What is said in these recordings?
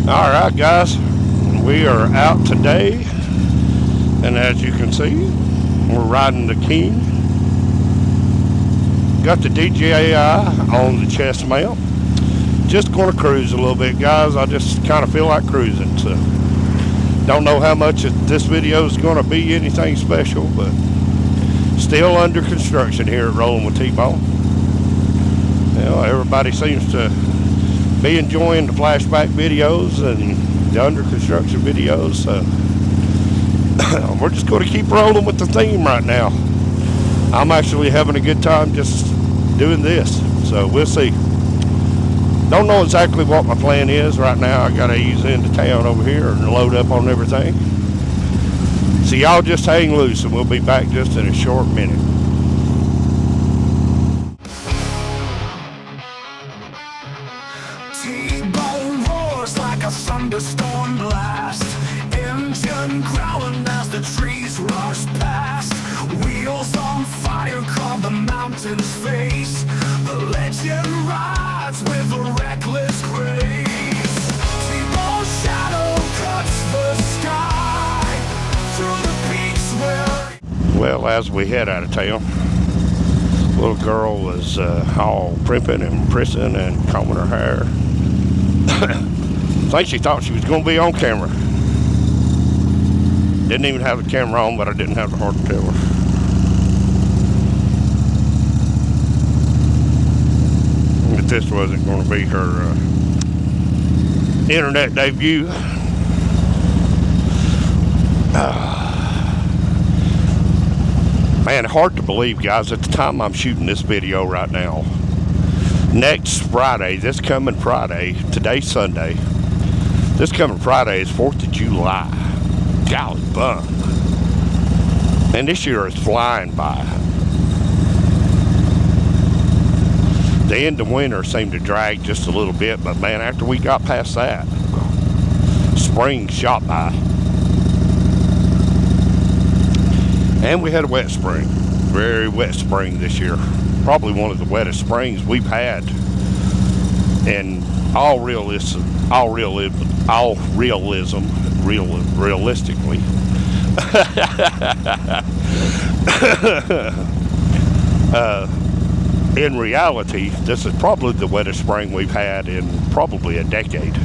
Alright guys, we are out today, and as you can see, we're riding the King. Got the DJI on the chest mount. Just going to cruise a little bit, guys. I just kind of feel like cruising, so don't know how much this video is going to be anything special, but still under construction here at Rolling with Tbone. You know, everybody seems to be enjoying the flashback videos and the under construction videos, so we're just going to keep rolling with the theme right now. I'm actually having a good time just doing this, so we'll see. Don't know exactly what my plan is right now. I got to ease into town over here and load up on everything. So y'all just hang loose and we'll be back just in a short minute. Tbone roars like a thunderstorm blast. Engine growling as the trees rush past. Wheels on fire carve the mountain's face. The legend rides with a reckless grace. Tbone's shadow cuts the sky through the peaks where... Well, as we head out of town, little girl was all primping and prissing and combing her hair. I think she thought she was going to be on camera. Didn't even have the camera on, but I didn't have the heart to tell her. But this wasn't going to be her internet debut. Man, hard to believe, guys, at the time I'm shooting this video right now. Next Friday, this coming Friday, today's Sunday, this coming Friday is 4th of July. Golly bum. And this year is flying by. The end of winter seemed to drag just a little bit, but man, after we got past that, spring shot by. And we had a wet spring. Very wet spring this year. Probably one of the wettest springs we've had. And realistically, in reality, this is probably the wettest spring we've had in probably a decade.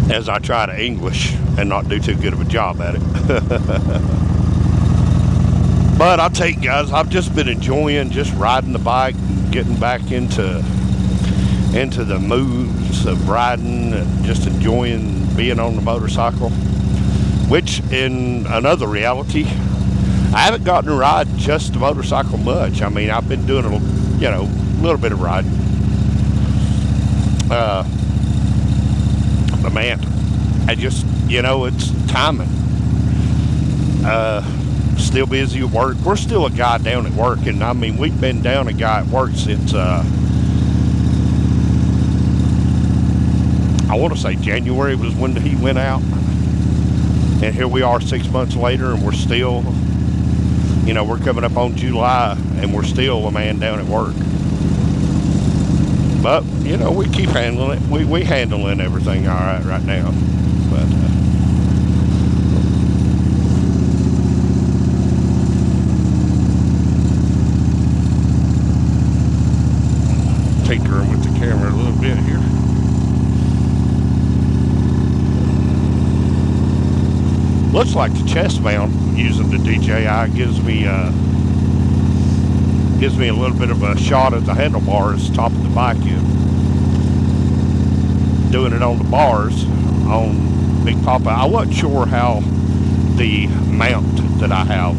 As I try to English and not do too good of a job at it. But I'll tell you guys, I've just been enjoying just riding the bike, getting back into the moods of riding and just enjoying being on the motorcycle. Which, in another reality, I haven't gotten to ride just the motorcycle much. I mean, I've been doing a little bit of riding. But man, I just, it's timing. Still busy at work. We're still a guy down at work, and I mean, we've been down a guy at work since I want to say January was when he went out, and here we are 6 months later, and we're still, we're coming up on July, and we're still a man down at work. But we keep handling it. We handling everything all right now, but. Tinkering with the camera a little bit here. Looks like the chest mount using the DJI gives me a little bit of a shot at the handlebars, top of the bike. Doing it on the bars on Big Papa. I wasn't sure how the mount that I have.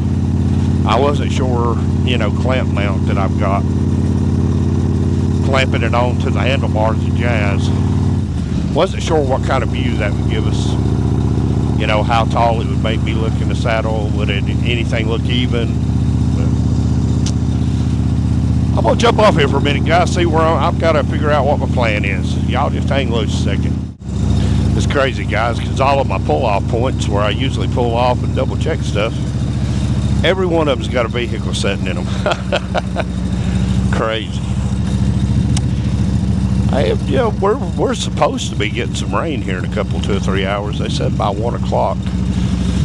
I wasn't sure, clamp mount that I've got. Clamping it onto the handlebars of Jazz. Wasn't sure what kind of view that would give us. How tall it would make me look in the saddle. Would anything look even? But I'm gonna jump off here for a minute, guys. See where I've got to figure out what my plan is. Y'all just hang loose a second. It's crazy, guys, because all of my pull-off points where I usually pull off and double check stuff, every one of them's got a vehicle sitting in them. Crazy. Hey, you know, we're supposed to be getting some rain here in a couple, 2 or 3 hours. They said by 1 o'clock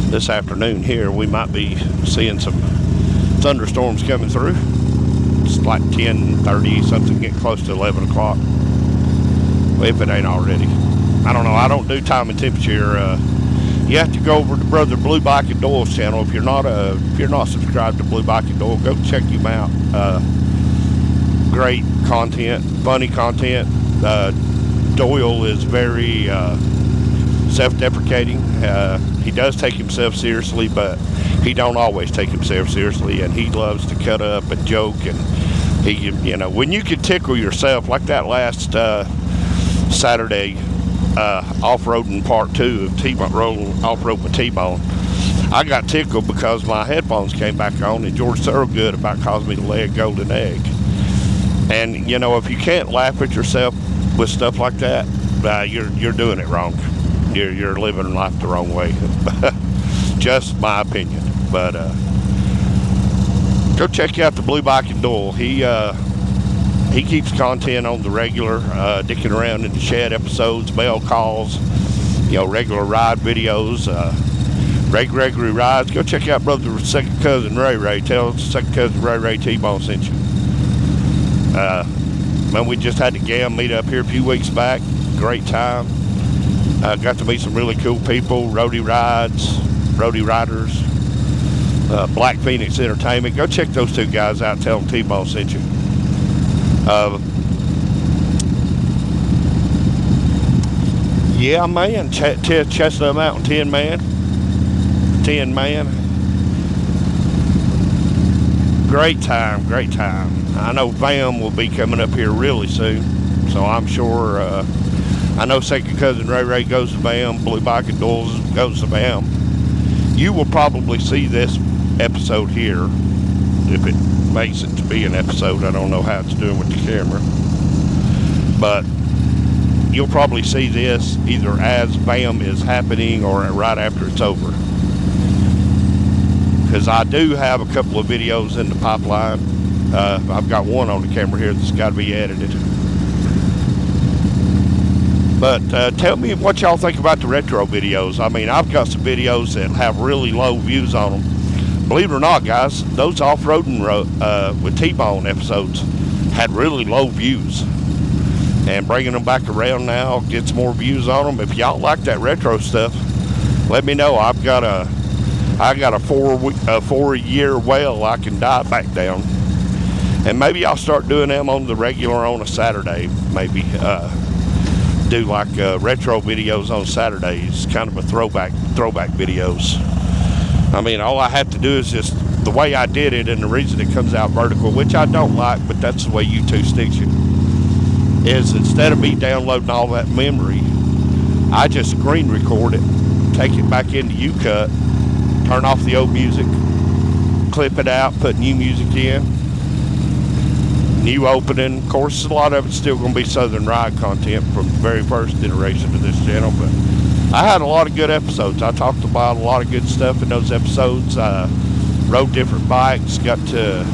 this afternoon here, we might be seeing some thunderstorms coming through. It's like 10:30 something, getting close to 11 o'clock. If it ain't already. I don't know. I don't do time and temperature. You have to go over to Brother Blue Bike and Doyle's channel. If you're not subscribed to Blue Bike and Doyle, go check him out. Great content, funny content. Doyle is very self-deprecating. He does take himself seriously, but he don't always take himself seriously, and he loves to cut up and joke. And he, you know, when you can tickle yourself, like that last Saturday off-roading part 2 of Tbone, off-road with Tbone, I got tickled because my headphones came back on, and George Thorogood about caused me to lay a golden egg. And you know, if you can't laugh at yourself with stuff like that, you're doing it wrong. You're living life the wrong way. Just my opinion. But go check out the Blue Bike and Doyle. He keeps content on the regular, dicking around in the shed episodes, bell calls, you know, regular ride videos, regular rides. Go check out Brother Second Cousin Ray Ray. Tell Second Cousin Ray Ray Tbone sent you. Man, we just had the GAM meet up here a few weeks back. Great time. Got to meet some really cool people, roadie riders, Black Phoenix Entertainment. Go check those 2 guys out. Tell them Tbone sent you. Yeah, man, Chestnut Mountain 10 man. Great time. I know VAM will be coming up here really soon, so I'm sure. I know Second Cousin Ray Ray goes to VAM, Blue Bike and Doyle goes to VAM. You will probably see this episode here, if it makes it to be an episode. I don't know how it's doing with the camera, but you'll probably see this either as VAM is happening or right after it's over, because I do have a couple of videos in the pipeline. I've got one on the camera here that's got to be edited. But tell me what y'all think about the retro videos. I mean, I've got some videos that have really low views on them. Believe it or not, guys, those off-roading with Tbone episodes had really low views. And bringing them back around now gets more views on them. If y'all like that retro stuff, let me know. I got a 4-year well I can dive back down. And maybe I'll start doing them on the regular on a Saturday. Maybe do like retro videos on Saturdays, kind of a throwback videos. I mean, all I have to do is just the way I did it, and the reason it comes out vertical, which I don't like, but that's the way YouTube sticks you, is instead of me downloading all that memory, I just screen record it, take it back into UCut, turn off the old music, clip it out, put new music in, new opening. Of course, a lot of it's still going to be Southern Ride content from the very first iteration of this channel, but I had a lot of good episodes. I talked about a lot of good stuff in those episodes. Rode different bikes, got to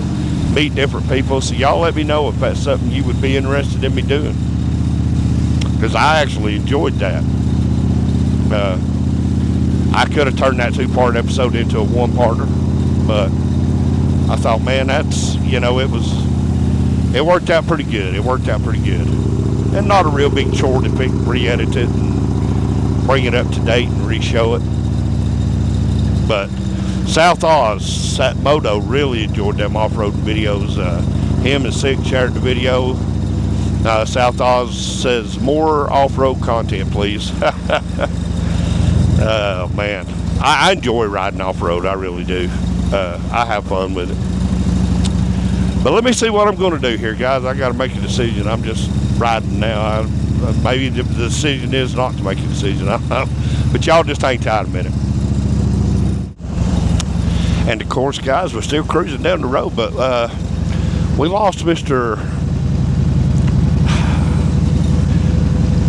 meet different people. So y'all let me know if that's something you would be interested in me doing, because I actually enjoyed that. I could have turned that 2-part episode into a 1-parter, but I thought, man, that's, you know, it worked out pretty good. And not a real big chore to re-edit it and bring it up to date and re-show it. But South Oz, Sat Moto, really enjoyed them off-roading videos. Him and Sig shared the video. South Oz says, more off-road content, please. Oh, man. I enjoy riding off-road. I really do. I have fun with it. But let me see what I'm going to do here, guys. I got to make a decision. I'm just riding now. Maybe the decision is not to make a decision. But y'all just hang tight a minute. And of course, guys, we're still cruising down the road, but we lost Mr.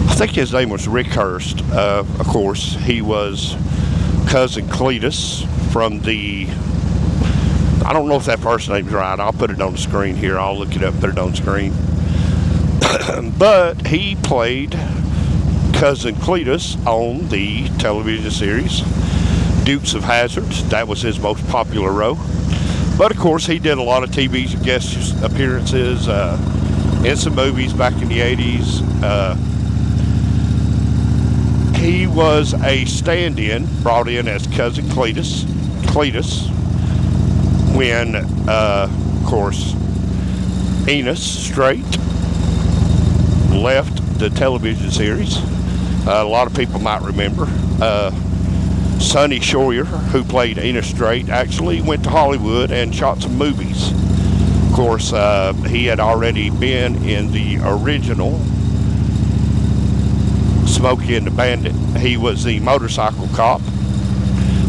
I think his name was Rick Hurst. Of course, he was cousin Cletus from the, I don't know if that first name's right. I'll put it on the screen here. I'll look it up, put it on the screen. But he played Cousin Cletus on the television series Dukes of Hazzard. That was his most popular role. But of course, he did a lot of TV guest appearances in some movies back in the 80s. He was a stand-in, brought in as Cousin Cletus when, of course, Enos Strait left the television series. A lot of people might remember. Sonny Shoyer, who played Enos Strait, actually went to Hollywood and shot some movies. Of course, he had already been in the original Smokey and the Bandit. He was the motorcycle cop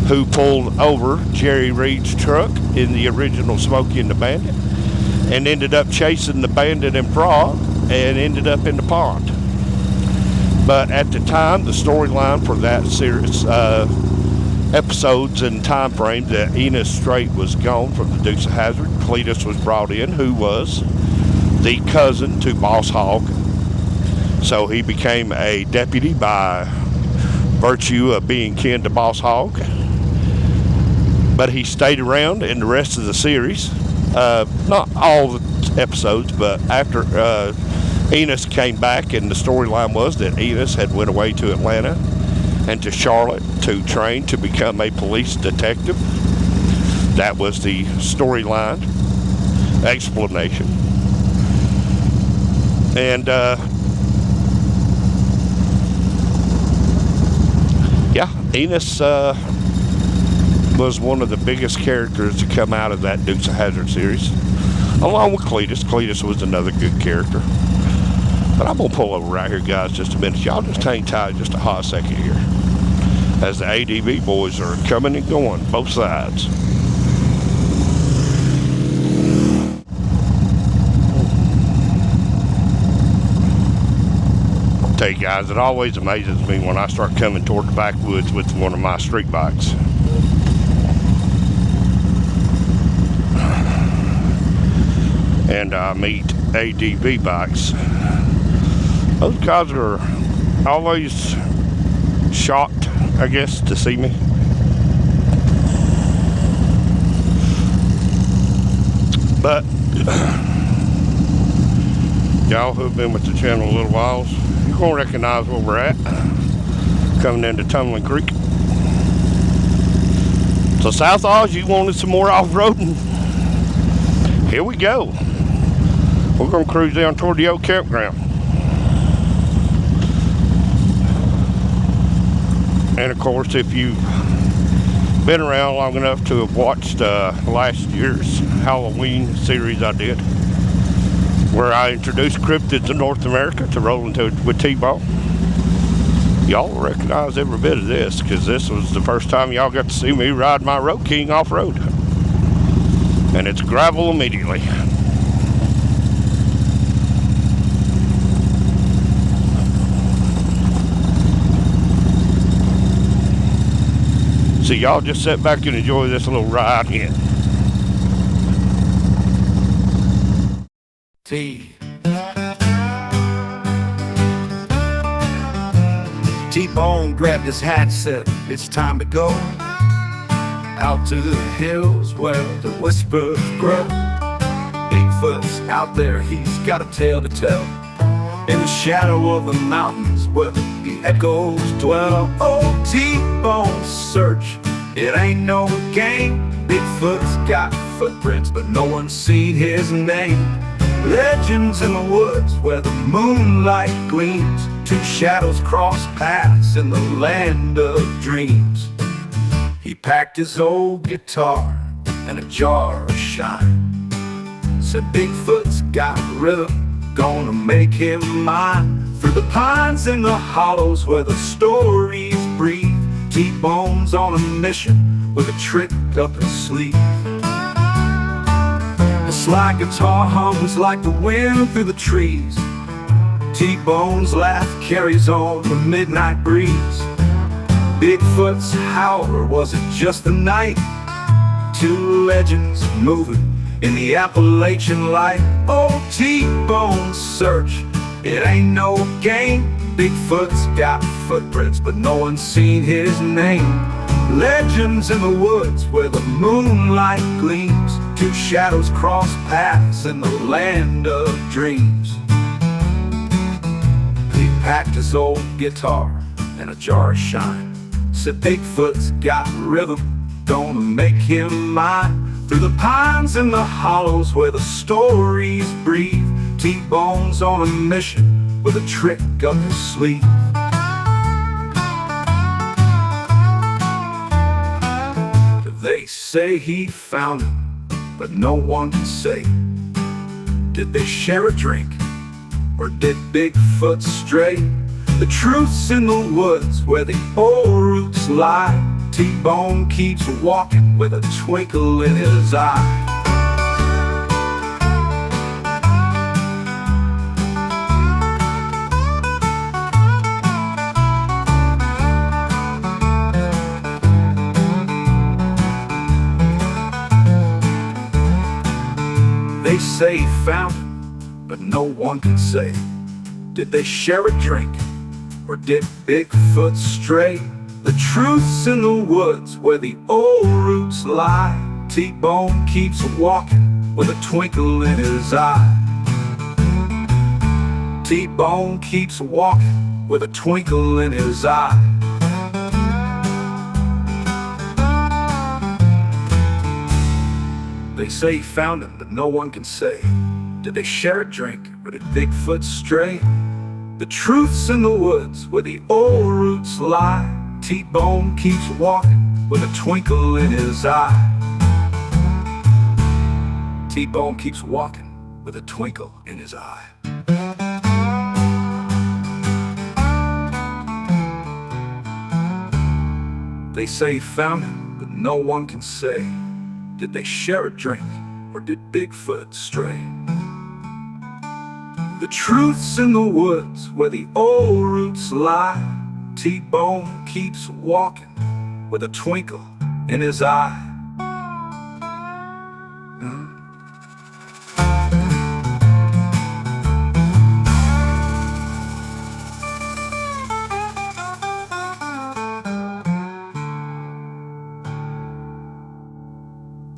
who pulled over Jerry Reed's truck in the original Smokey and the Bandit and ended up chasing the bandit and frog and ended up in the pond. But at the time, the storyline for that series, episodes and time frame, that Enos Strait was gone from the Dukes of Hazzard. Cletus was brought in, who was the cousin to Boss Hogg. So he became a deputy by virtue of being kin to Boss Hogg. But he stayed around in the rest of the series. Not all the episodes, but after Enos came back, and the storyline was that Enos had went away to Atlanta and to Charlotte to train to become a police detective. That was the storyline explanation. And yeah, Enos was one of the biggest characters to come out of that Dukes of Hazzard series, along with Cletus. Cletus was another good character. But I'm going to pull over right here, guys, just a minute. Y'all just hang tight just a hot second here as the ADV boys are coming and going, both sides. I'll tell you guys, it always amazes me when I start coming toward the backwoods with one of my street bikes. And I meet ADV bikes. Those guys are always shocked, I guess, to see me. But y'all who've been with the channel a little while, you're gonna recognize where we're at, coming into Tumbling Creek. So South Oz, you wanted some more off-roading? Here we go. We're gonna cruise down toward the old campground. And of course, if you've been around long enough to have watched last year's Halloween series I did, where I introduced cryptids in North America to rolling with Tbone, y'all will recognize every bit of this, because this was the first time y'all got to see me ride my Road King off-road. And it's gravel immediately. So y'all just sit back and enjoy this little ride in. Tbone grabbed his hat, said, "It's time to go out to the hills where the whispers grow. Bigfoot's out there, he's got a tale to tell. In the shadow of the mountains where the echoes dwell. Oh, Tbone search, it ain't no game. Bigfoot's got footprints, but no one's seen his name. Legends in the woods where the moonlight gleams. Two shadows cross paths in the land of dreams. He packed his old guitar and a jar of shine. Said Bigfoot's got rhythm, gonna make him mine. Through the pines and the hollows where the stories breathe, Tbone's on a mission with a trick up his sleeve. The slide guitar hums like the wind through the trees. Tbone's laugh carries on the midnight breeze. Bigfoot's howl, or was it just the night? Two legends moving in the Appalachian light. Oh, Tbone's search, It ain't no game. Bigfoot's got footprints, but no one's seen his name. Legends in the woods where the moonlight gleams. Two shadows cross paths in the land of dreams. He packed his old guitar and a jar of shine. Said Bigfoot's got rhythm, gonna make him mine. Through the pines and the hollows where the stories breathe, T-Bone's on a mission with a trick up his sleeve. They say he found him, but no one can say. Did they share a drink, or did Bigfoot stray? The truth's in the woods where the old roots lie. T-Bone keeps walking with a twinkle in his eye. They say he found him, but no one can say. Did they share a drink, or did Bigfoot stray? The truth's in the woods where the old roots lie. T-Bone keeps walking with a twinkle in his eye. T-Bone keeps walking with a twinkle in his eye. They say he found him, but no one can say. Did they share a drink, or did Bigfoot stray? The truth's in the woods where the old roots lie. T-Bone keeps walking with a twinkle in his eye. T-Bone keeps walking with a twinkle in his eye. They say he found him, but no one can say. Did they share a drink, or did Bigfoot stray? The truth's in the woods where the old roots lie. T-Bone keeps walking with a twinkle in his eye.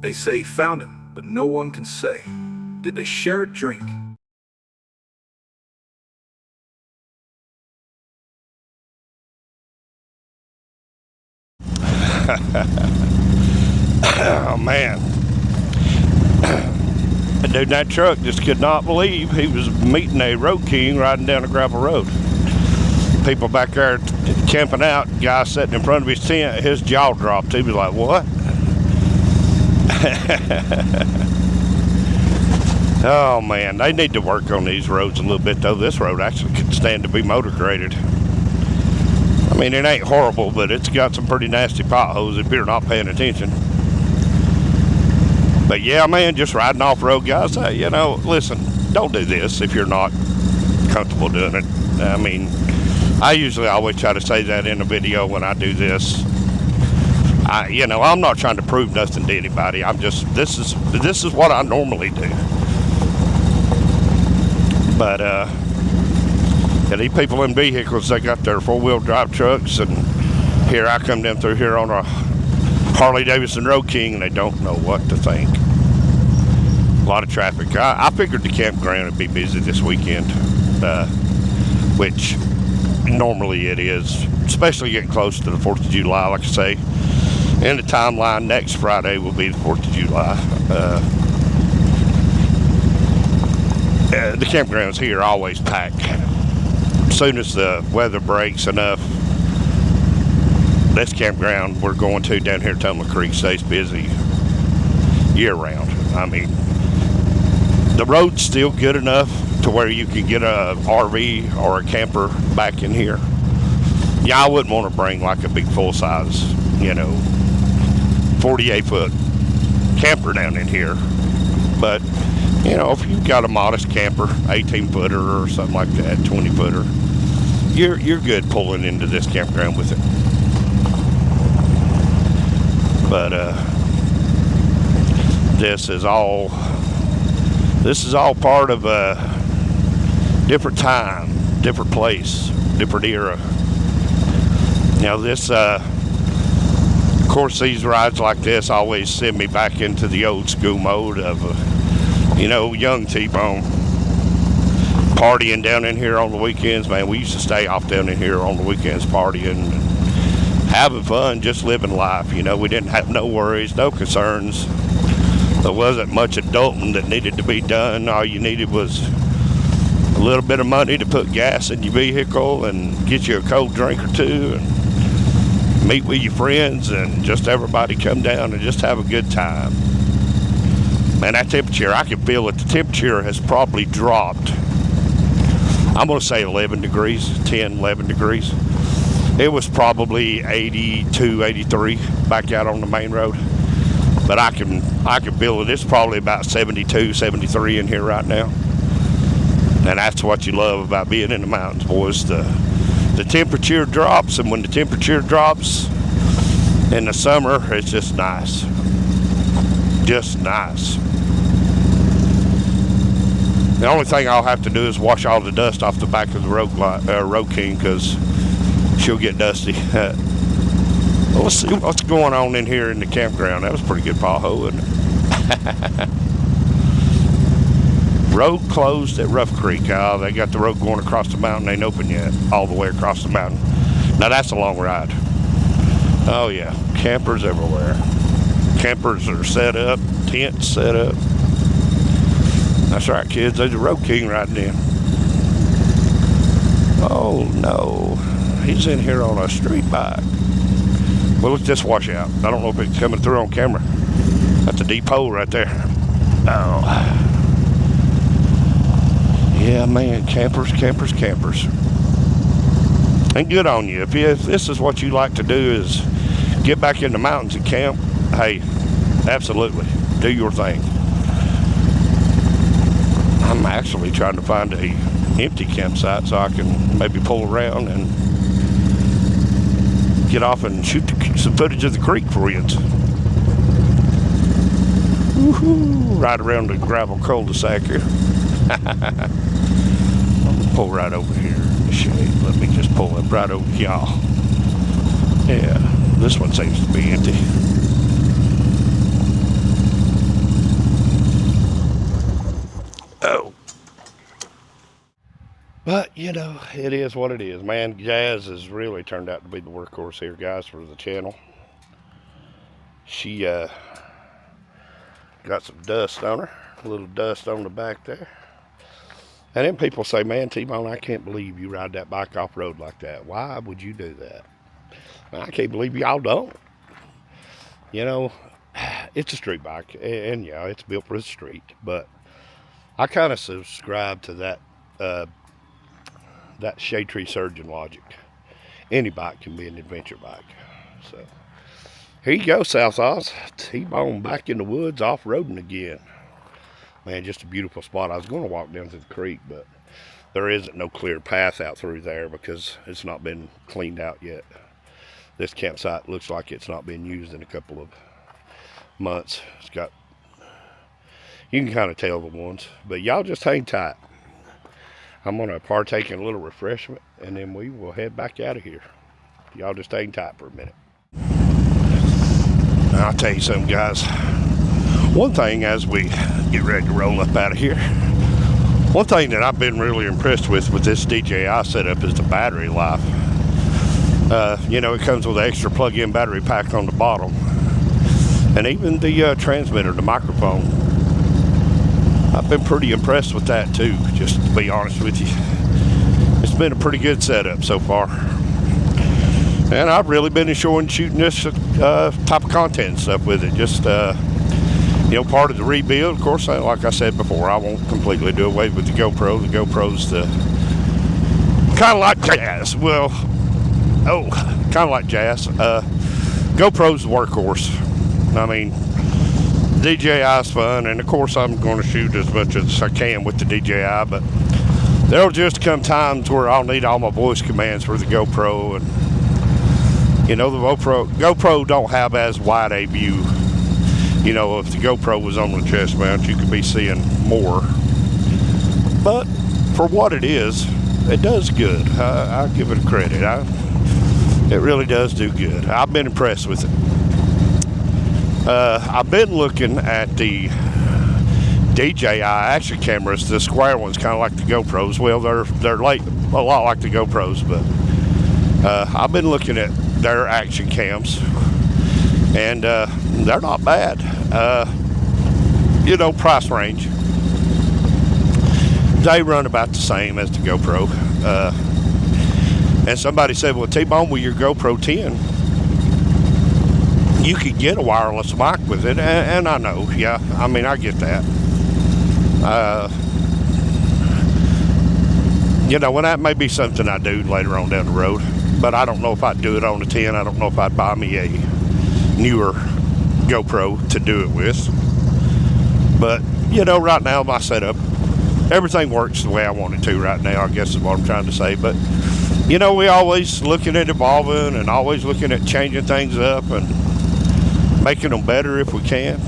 They say he found him, but no one can say. Did they share a drink? Oh man, the dude in that truck just could not believe he was meeting a road king riding down a gravel road. People back there camping out, guy sitting in front of his tent, his jaw dropped. He was like, what? Oh man, they need to work on these roads a little bit though. This road actually could stand to be motor graded. I mean, it ain't horrible, but it's got some pretty nasty potholes if you're not paying attention. But yeah, man, just riding off-road, guys, you know, listen, don't do this if you're not comfortable doing it. I mean, I usually always try to say that in a video when I do this. You know, I'm not trying to prove nothing to anybody. I'm just, this is what I normally do. But, and these people in vehicles, they got their four-wheel drive trucks, and here I come down through here on a Harley Davidson Road King, and they don't know what to think. A lot of traffic. I figured the campground would be busy this weekend, which normally it is, especially getting close to the 4th of July, like I say. In the timeline, next Friday will be the 4th of July. The campgrounds here are always packed. As soon as the weather breaks enough, this campground we're going to down here at Tumbling Creek stays busy year round. I mean, the road's still good enough to where you can get a RV or a camper back in here. Yeah, I wouldn't want to bring like a big full size, you know, 48-foot camper down in here. But, you know, if you've got a modest camper, 18-footer or something like that, 20-footer, you're good pulling into this campground with it. But this is all part of different time, different place, different era. Now this, of course, these rides like this always send me back into the old school mode of, young T-Bone. Partying down in here on the weekends, man. We used to stay off down in here on the weekends partying, having fun, just living life. We didn't have no worries, no concerns. There wasn't much adulting that needed to be done. All you needed was a little bit of money to put gas in your vehicle and get you a cold drink or two and meet with your friends and just everybody come down and just have a good time. Man, that temperature, I can feel it. The temperature has probably dropped. I'm going to say 11 degrees, 10, 11 degrees. It was probably 82, 83 back out on the main road. But I can feel it. It's probably about 72, 73 in here right now. And that's what you love about being in the mountains, boys. The temperature drops, and when the temperature drops in the summer, it's just nice. Just nice. The only thing I'll have to do is wash all the dust off the back of the Road King, because she'll get dusty. Well, let's see what's going on in here in the campground. That was a pretty good pothole, wasn't it? Road closed at Rough Creek. They got the road going across the mountain. Ain't open yet, all the way across the mountain. Now that's a long ride. Oh yeah, campers everywhere. Campers are set up, tents set up. That's right, kids. There's a Road King riding in. Oh no, he's in here on a street bike. Well, let's just wash out. I don't know if it's coming through on camera. That's a deep hole right there. Oh. Yeah, man, campers. And good on you. If this is what you like to do, is get back in the mountains and camp, hey, absolutely, do your thing. I'm actually trying to find a empty campsite so I can maybe pull around and get off and shoot some footage of the creek for you. Woohoo! Right around the gravel cul-de-sac here. I'm gonna pull right over here in the shade. Let me just pull up right over y'all. Yeah, this one seems to be empty. Oh. But, it is what it is. Man, Jazz has really turned out to be the workhorse here, guys, for the channel. She got some dust on her. A little dust on the back there. And then people say, man, T-Bone, I can't believe you ride that bike off-road like that. Why would you do that? I can't believe y'all don't. It's a street bike. And yeah, it's built for the street. But I kind of subscribe to that shade tree surgeon logic. Any bike can be an adventure bike. So here you go, South Oz. T-Bone back in the woods off-roading again. Man, just a beautiful spot. I was going to walk down to the creek, but there isn't no clear path out through there because it's not been cleaned out yet. This campsite looks like it's not been used in a couple of months. It's got, you can kind of tell the ones, but y'all just hang tight. I'm going to partake in a little refreshment, and then we will head back out of here. Y'all just hang tight for a minute. Now, I'll tell you something, guys. One thing as we get ready to roll up out of here, one thing that I've been really impressed with this DJI setup is the battery life. It comes with an extra plug-in battery pack on the bottom. And even the transmitter, the microphone. I've been pretty impressed with that too, just to be honest with you. It's been a pretty good setup so far. And I've really been enjoying shooting this type of content and stuff with it. Just, part of the rebuild. Of course, like I said before, I won't completely do away with the GoPro. The GoPro's kind of like Jazz. Well, kind of like Jazz. GoPro's the workhorse. I mean, DJI's fun, and of course I'm going to shoot as much as I can with the DJI, but there'll just come times where I'll need all my voice commands for the GoPro, and the GoPro don't have as wide a view. If the GoPro was on the chest mount, you could be seeing more. But for what it is, it does good. I'll give it credit. It really does do good. I've been impressed with it. I've been looking at the DJI action cameras. The square ones, kind of like the GoPros. Well, they're like a lot like the GoPros, but I've been looking at their action cams, and they're not bad. Price range, they run about the same as the GoPro. And somebody said, well, T-Bone, with your GoPro 10, you could get a wireless mic with it. And I know, yeah, I mean, I get that. And that may be something I do later on down the road, but I don't know if I'd do it on the 10. I don't know if I'd buy me a newer GoPro to do it with. But, right now, my setup, everything works the way I want it to right now, I guess is what I'm trying to say. But, we always looking at evolving and always looking at changing things up and making them better if we can.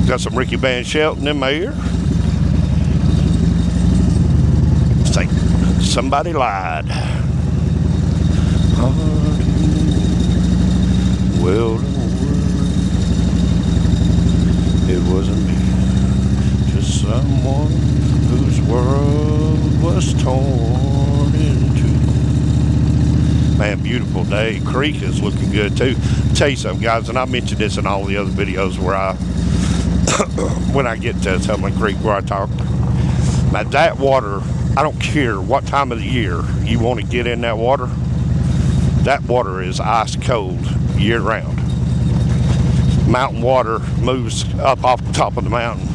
Got some Ricky Van Shelton in my ear. It's like somebody lied. Well, it wasn't me, just someone whose world was torn in two. Man, beautiful day. Creek is looking good too. I'll tell you something, guys, and I mentioned this in all the other videos where when I get to Tumbling Creek where I talk. Now that water, I don't care what time of the year you want to get in that water is ice cold year round. Mountain water moves up off the top of the mountain,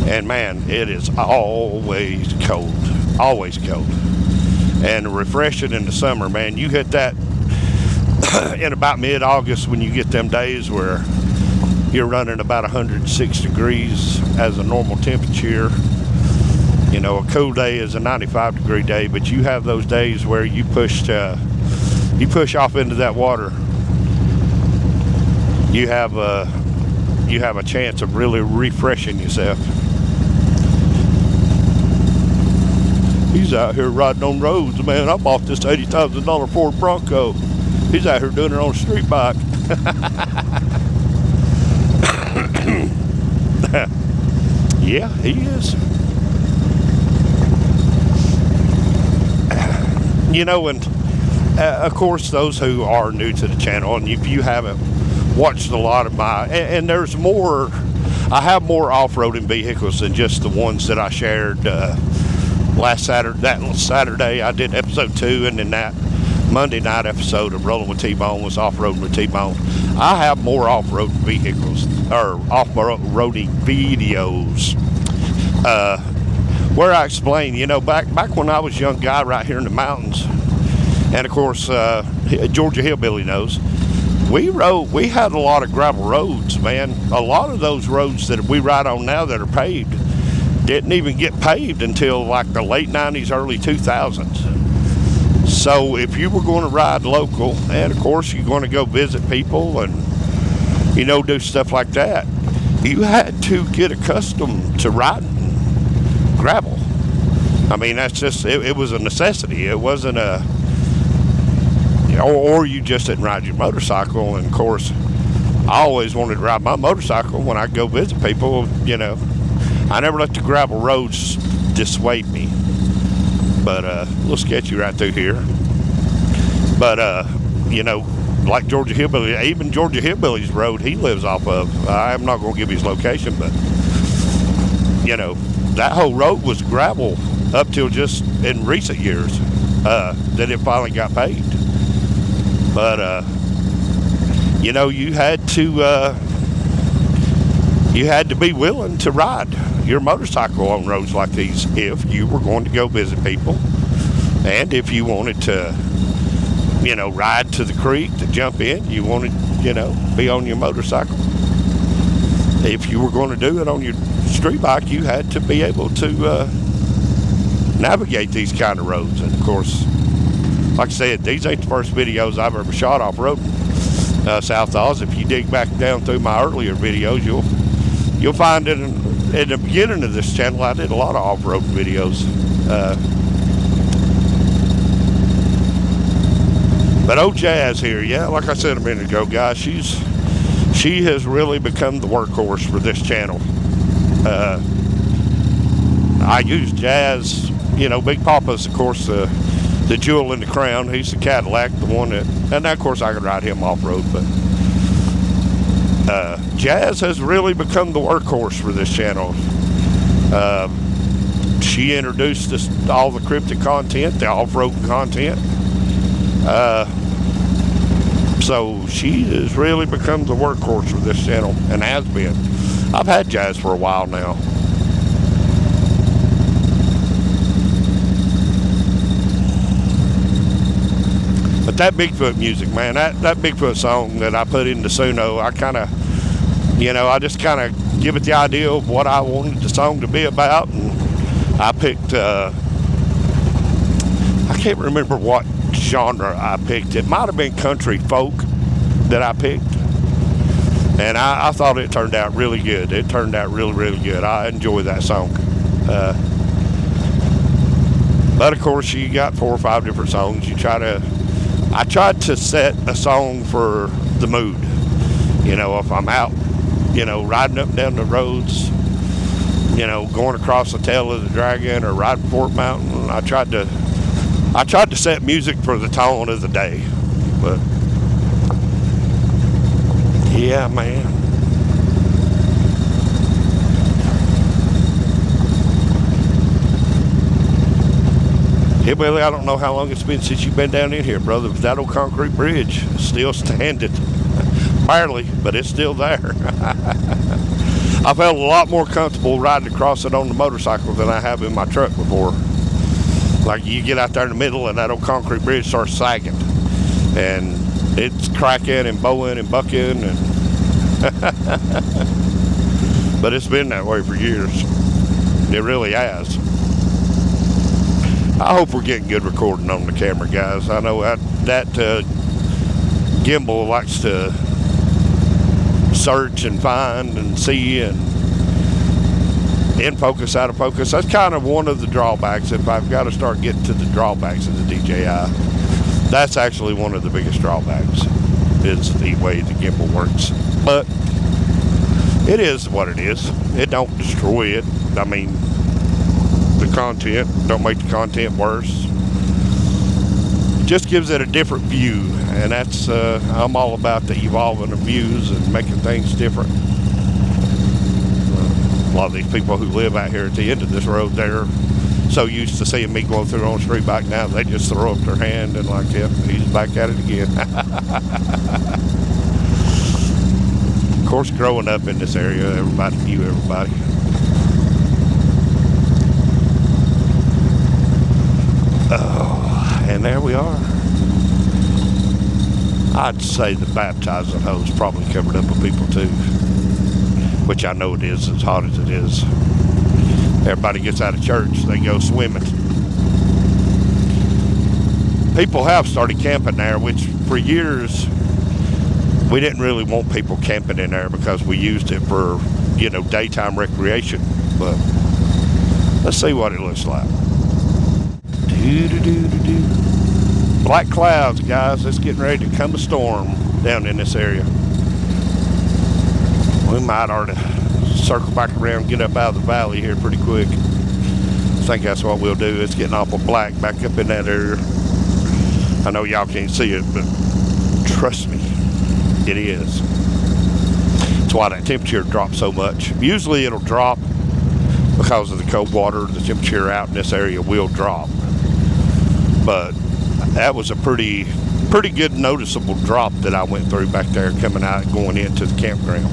and man, it is always cold, and refreshing in the summer. Man, you hit that in about mid-August when you get them days where you're running about 106 degrees as a normal temperature. A cool day is a 95-degree day, but you have those days where you push off into that water. You have a chance of really refreshing yourself. He's out here riding on roads, man. I bought this $80,000 Ford Bronco. He's out here doing it on a street bike. Yeah, he is. And of course, those who are new to the channel, and if you haven't watched a lot of and there's more, I have more off-roading vehicles than just the ones that I shared last Saturday. That Saturday I did episode 2, and then that Monday night episode of Rolling with T-Bone was off-roading with T-Bone. I have more off-road vehicles, or off-roading videos, where I explain, back when I was a young guy right here in the mountains, and of course, Georgia Hillbilly knows, we had a lot of gravel roads, man. A lot of those roads that we ride on now that are paved didn't even get paved until like the late 90s, early 2000s. So if you were going to ride local, and of course you're going to go visit people and, do stuff like that, you had to get accustomed to riding gravel. I mean, that's just, it was a necessity. It wasn't or you just didn't ride your motorcycle. And of course, I always wanted to ride my motorcycle when I go visit people. I never let the gravel roads dissuade me. But a little sketchy right through here. But like Georgia Hillbilly, even Georgia Hillbilly's road he lives off of, I'm not going to give his location, but that whole road was gravel up till just in recent years that it finally got paved. But you had to be willing to ride your motorcycle on roads like these if you were going to go visit people, and if you wanted to ride to the creek to jump in, you wanted be on your motorcycle. If you were going to do it on your street bike, you had to be able to navigate these kind of roads. And of course, like I said, these ain't the first videos I've ever shot off-roading South Oz. If you dig back down through my earlier videos, you'll You'll find it in the beginning of this channel, I did a lot of off-road videos. But old Jazz here, yeah, like I said a minute ago, guys, she has really become the workhorse for this channel. I use Jazz, you know, Big Papa's, of course, the jewel in the crown. He's the Cadillac, the one that, and of course I could ride him off-road, but Jazz has really become the workhorse for this channel. She introduced us to all the cryptic content, the off-road content. So she has really become the workhorse for this channel, and has been. I've had Jazz for a while now. But that Bigfoot music, man, that Bigfoot song that I put into Suno, I kind of, you know, I just kind of give it the idea of what I wanted the song to be about, and I picked, I can't remember what genre I picked. It might have been country folk that I picked, and I thought it turned out really good. It turned out really, really good. I enjoy that song. But of course, you got 4 or 5 different songs. I tried to set a song for the mood. You know, if I'm out, you know, riding up and down the roads, you know, going across the tail of the Dragon or riding Fort Mountain, I tried to set music for the tone of the day. But yeah, man. Hey, Willie, I don't know how long it's been since you've been down in here, brother, but that old concrete bridge is still standing. Barely, but it's still there. I felt a lot more comfortable riding across it on the motorcycle than I have in my truck before. Like, you get out there in the middle and that old concrete bridge starts sagging. And it's cracking and bowing and bucking. And but it's been that way for years. It really has. I hope we're getting good recording on the camera, guys. I know that gimbal likes to search and find and see and in focus, out of focus. That's kind of one of the drawbacks. If I've got to start getting to the drawbacks of the DJI, that's actually one of the biggest drawbacks, is the way the gimbal works. But it is what it is. It don't destroy it. I mean, the content don't make the content worse. It just gives it a different view, and that's I'm all about the evolving of views and making things different. A lot of these people who live out here at the end of this road, they're so used to seeing me going through on the street bike now, they just throw up their hand and like, yep, he's back at it again. Of course, growing up in this area, everybody knew everybody. Oh, and there we are. I'd say the baptizing hose probably covered up with people too, which I know it is, as hot as it is. Everybody gets out of church, they go swimming. People have started camping there, which for years we didn't really want people camping in there because we used it for, you know, daytime recreation. But let's see what it looks like. Black clouds, guys. It's getting ready to come a storm down in this area. We might ought to circle back around and get up out of the valley here pretty quick. I think that's what we'll do. It's getting awful black back up in that area. I know y'all can't see it, but trust me, it is. That's why that temperature drops so much. Usually it'll drop because of the cold water. The temperature out in this area will drop. But that was a pretty good noticeable drop that I went through back there coming out, going into the campground.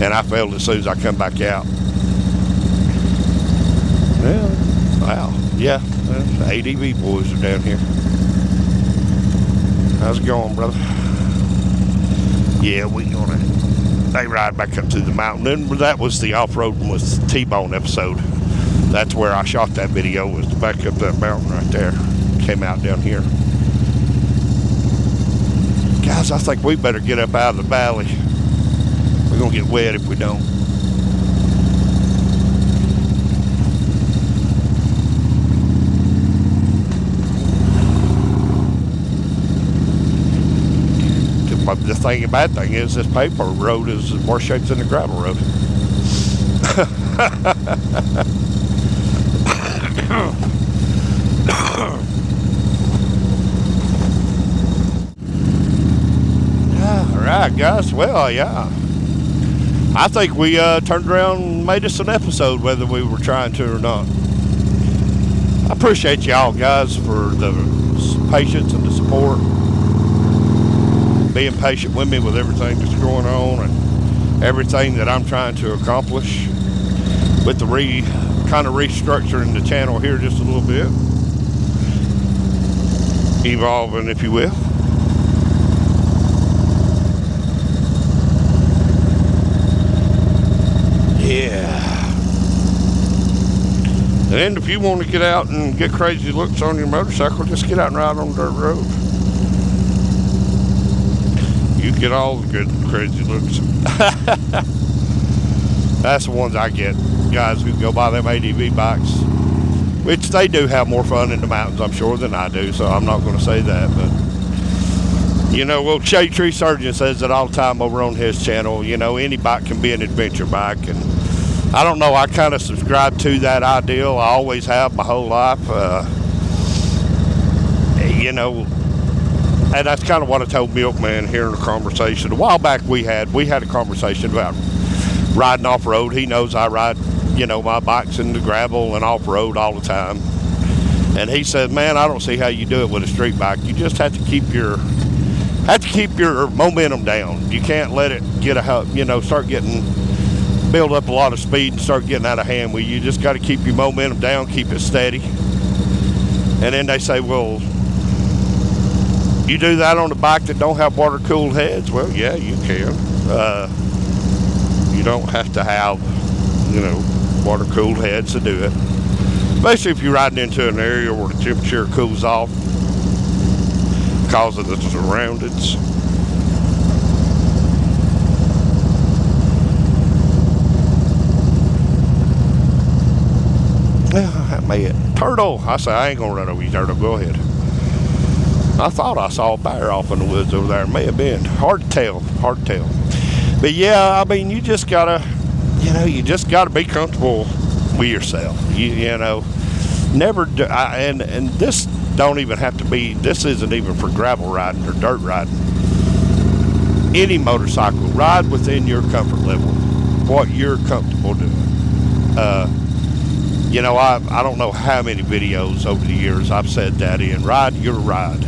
And I felt as soon as I come back out. Well, wow, yeah, the ADV boys are down here. How's it going, brother? Yeah, they ride back up to the mountain. And that was the off-roading with Tbone episode. That's where I shot that video, was back up that mountain right there. Came out down here. Guys, I think we better get up out of the valley. We're gonna get wet if we don't. the bad thing is this paper road is in worse shape than the gravel road. Alright guys, well yeah, I think we turned around and made us an episode whether we were trying to or not. I appreciate y'all guys for the patience and the support, being patient with me with everything that's going on and everything that I'm trying to accomplish with the kind of restructuring the channel here just a little bit, evolving if you will. Yeah. And if you want to get out and get crazy looks on your motorcycle, just get out and ride on the dirt road. You get all the good crazy looks. That's the ones I get. Guys who go buy them ADV bikes, which they do have more fun in the mountains, I'm sure, than I do, so I'm not going to say that. But, you know, well, Shade Tree Surgeon says it all the time over on his channel. You know, any bike can be an adventure bike. And I don't know, I kind of subscribe to that ideal. I always have my whole life. You know, and that's kind of what I told Milkman here in a conversation. A while back we had a conversation about riding off-road. He knows I ride, you know, my bikes in the gravel and off-road all the time. And he said, man, I don't see how you do it with a street bike. You just have to keep your momentum down. You can't let it get build up a lot of speed and start getting out of hand with you. You just got to keep your momentum down, keep it steady. And then they say, well, you do that on a bike that don't have water-cooled heads? Well, yeah, you can. You don't have to have, you know, water-cooled heads to do it. Especially if you're riding into an area where the temperature cools off because of the surroundings. Well, that may it. Turtle. I say, I ain't going to run over you, Turtle. Go ahead. I thought I saw a bear off in the woods over there. It may have been. Hard to tell. Hard to tell. But yeah, I mean, you just gotta be comfortable with yourself. You know, never do, and this don't even have to be, this isn't even for gravel riding or dirt riding. Any motorcycle, ride within your comfort level, what you're comfortable doing. You know, I don't know how many videos over the years I've said that in, ride your ride.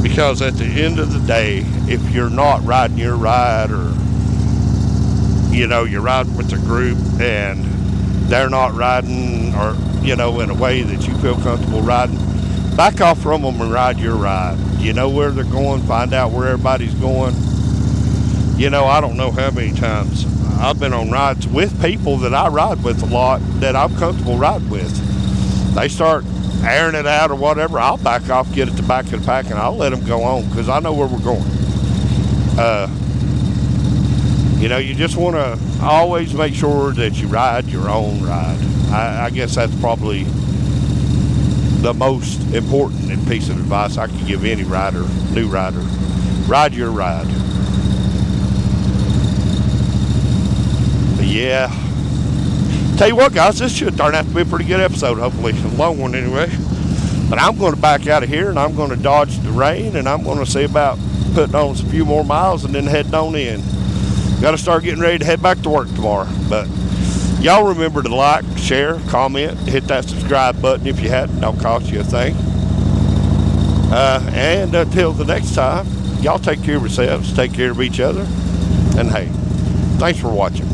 Because at the end of the day, if you're not riding your ride, or, you know, you're riding with a group and they're not riding, or, you know, in a way that you feel comfortable riding, back off from them and ride your ride. You know where they're going, find out where everybody's going. You know, I don't know how many times I've been on rides with people that I ride with a lot that I'm comfortable riding with. They start airing it out or whatever, I'll back off, get at the back of the pack, and I'll let them go on because I know where we're going. You know, you just want to always make sure that you ride your own ride. I guess that's probably the most important piece of advice I could give any rider, new rider. Ride your ride. But yeah. Tell you what, guys, this should turn out to be a pretty good episode, hopefully. A long one anyway. But I'm going to back out of here, and I'm going to dodge the rain, and I'm going to see about putting on a few more miles and then heading on in. Got to start getting ready to head back to work tomorrow. But y'all remember to like, share, comment, hit that subscribe button if you hadn't. Don't cost you a thing. And until the next time, y'all take care of yourselves, take care of each other, and hey, thanks for watching.